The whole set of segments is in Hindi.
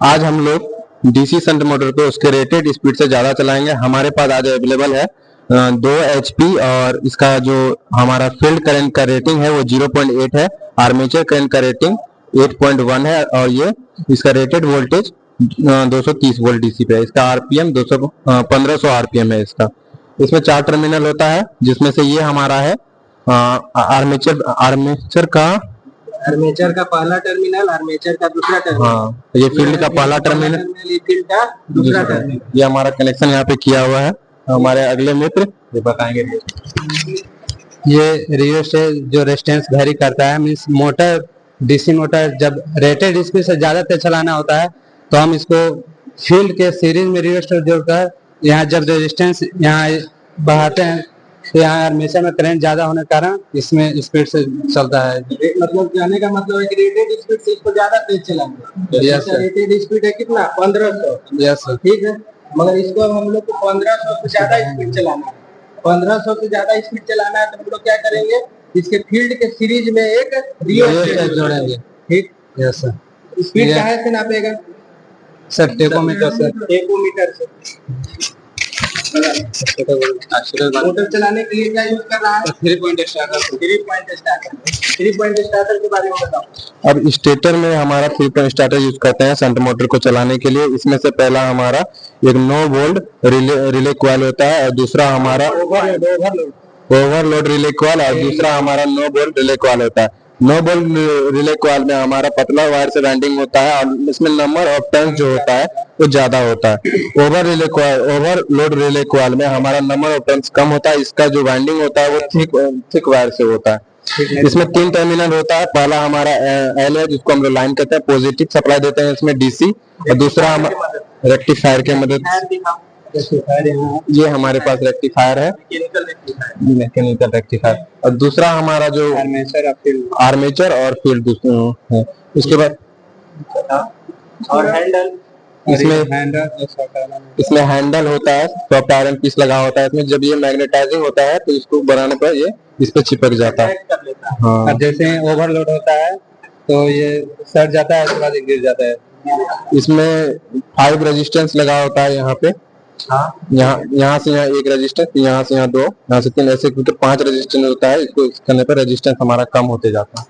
आज हम लोग डीसी शंट मोटर को उसके रेटेड स्पीड से ज़्यादा चलाएंगे। हमारे पास आज अवेलेबल है 2 HP और इसका जो हमारा फील्ड करंट का रेटिंग है वो 0.8 है। आर्मेचर करंट का रेटिंग 8.1 है और ये इसका रेटेड वोल्टेज 230 वोल्ट डीसी पे है। इसका आरपीएम 1500 आरपीएम है। इसमें 4 टर्मिनल होता है, जिसमें से ये हमारा है आर्मेचर का पहला टर्मिनल, आर्मेचर का दूसरा टर्मिनल। हाँ, ये फील्ड का पहला टर्मिनल, ये फील्ड का दूसरा टर्मिनल। ये हमारा कनेक्शन यहाँ पे किया हुआ है। हमारे अगले मित्र ये बताएंगे। ये रियोस्टेट जो रेजिस्टेंस वेरी करता है, मीन्स मोटर, डीसी मोटर जब रेटेड स्पीड से ज्यादा तेज चलाना होता है तो हम इसको फील्ड के सीरीज में रियोस्टेट जोड़कर यहाँ जब रेजिस्टेंस यहाँ बढ़ाते हैं तो यहाँ आर्मेचर में करंट ज्यादा होने के कारण इसमें स्पीड से चलता है। मतलब जाने का मतलब है कि रेटेड स्पीड से इसको ज्यादा तेज चलाएंगे। Yes sir. रेटेड स्पीड है कितना? 1500। Yes sir. ठीक है, मगर इसको हम लोग को 1500 से ज्यादा स्पीड चलाना है। 1500 से ज्यादा स्पीड चलाना है तो हम लोग क्या करेंगे, इसके फील्ड के सीरीज में एक रियोस्टेट जोड़ेंगे। ठीक। Yes sir. स्पीड कहाँ से नापेगा सर? टेकोमीटर से। टेकोमीटर से। मोटर चलाने के लिए क्या यूज कर रहा है? 3 पॉइंट स्टार्टर। 3 पॉइंट स्टार्टर के बारे में बताओ। अब स्टेटर में हमारा 3 पॉइंट स्टार्टर यूज करते हैं शंट मोटर को चलाने के लिए। इसमें से पहला हमारा एक 9 वोल्ट रिले कॉइल होता है और दूसरा हमारा ओवरलोड रिले कॉइल और दूसरा हमारा 9 वोल्ट रिले कॉइल होता है। 9 वोल्ट रिले कॉइल में हमारा पतला वायर से वाइंडिंग होता है और इसमें नंबर ऑफ टर्न्स जो होता है वो ज्यादा होता है। ओवरलोड रिले कॉइल में हमारा नंबर ऑफ टर्न्स कम होता है। इसका जो वाइंडिंग होता है वो थिक वायर से होता है। इसमें 3 टर्मिनल होता है। पहला हमारा एल है, जिसको हम लोग लाइन कहते हैं, पॉजिटिव सप्लाई देते हैं इसमें डीसी, और दूसरा हम रेक्टिफायर के मदद। ये हमारे पास रेक्टिफायर है, मैकेनिकल रेक्टिफायर, और दूसरा हमारा जो आर्मेचर और फील्ड है। उसके बाद और हैंडल, इसमें हैंडल होता है, सॉफ्ट आयरन पीस लगा होता है इसमें। जब ये मैग्नेटाइजिंग होता है तो इसको बनाने पर ये इस पे चिपक जाता है। हाँ। जैसे ओवरलोड होता है तो ये सट जाता है, उसके बाद गिर जाता है। इसमें 5 रेजिस्टेंस लगा होता है यहाँ पे। यहाँ से यहाँ 1 रेजिस्टेंस, यहाँ से यहाँ 2, यहाँ से 3, ऐसे 5 रेजिस्टेंस होता है। इसको करने पर रेजिस्टेंस हमारा कम होते जाता है।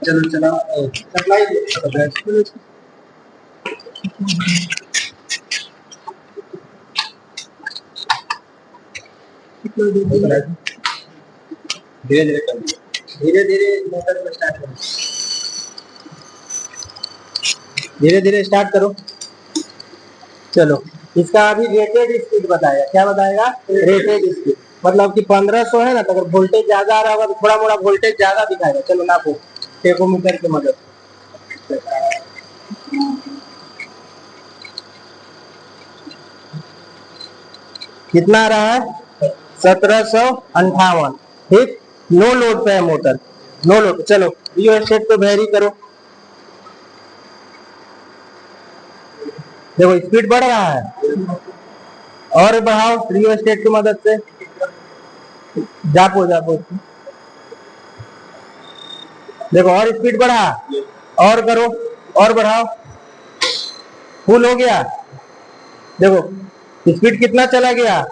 चलो धीरे धीरे स्टार्ट करो। चलो, इसका अभी रेटेड स्पीड बताएगा। क्या बताएगा? रेटेड स्पीड मतलब कि 1500 है ना, तो अगर वोल्टेज ज्यादा आ रहा होगा तो थोड़ा मोड़ा वोल्टेज ज्यादा दिखाएगा। चलो नापो टेकोमीटर की मदद। कितना आ रहा है? 1758। ठीक, नो लोड पे है मोटर, नो लोड। चलो रियोस्टेट को वेरी करो। देखो स्पीड बढ़ रहा है, और बढ़ाओ रियोस्टेट की मदद से। जापो देखो, और स्पीड बढ़ा, और करो, और बढ़ाओ। फुल हो गया। देखो स्पीड कितना चला गया?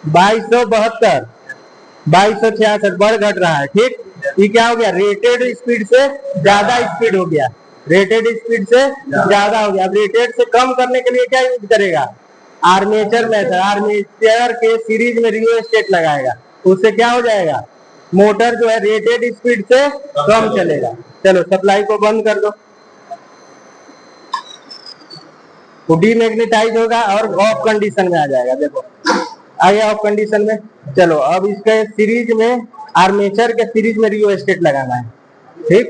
2272, 2266। बढ़ घट रहा है। ठीक, ये क्या हो गया? रेटेड स्पीड से ज्यादा स्पीड हो गया। रेटेड स्पीड से ज्यादा हो गया। अब रेटेड से कम करने के लिए क्या यूज करेगा? Armature method. आर्मेचर के सीरीज में रियोस्टेट लगाएगा, उससे क्या हो जाएगा? मोटर जो है रेटेड स्पीड से कम चलेगा। चलो सप्लाई को बंद कर दो, वो डीमैग्नेटाइज होगा और ऑफ कंडीशन में आ जाएगा। देखो आ गया ऑफ कंडीशन में। चलो अब इसके सीरीज में, आर्मेचर के सीरीज में रियोस्टेट लगाना है। ठीक,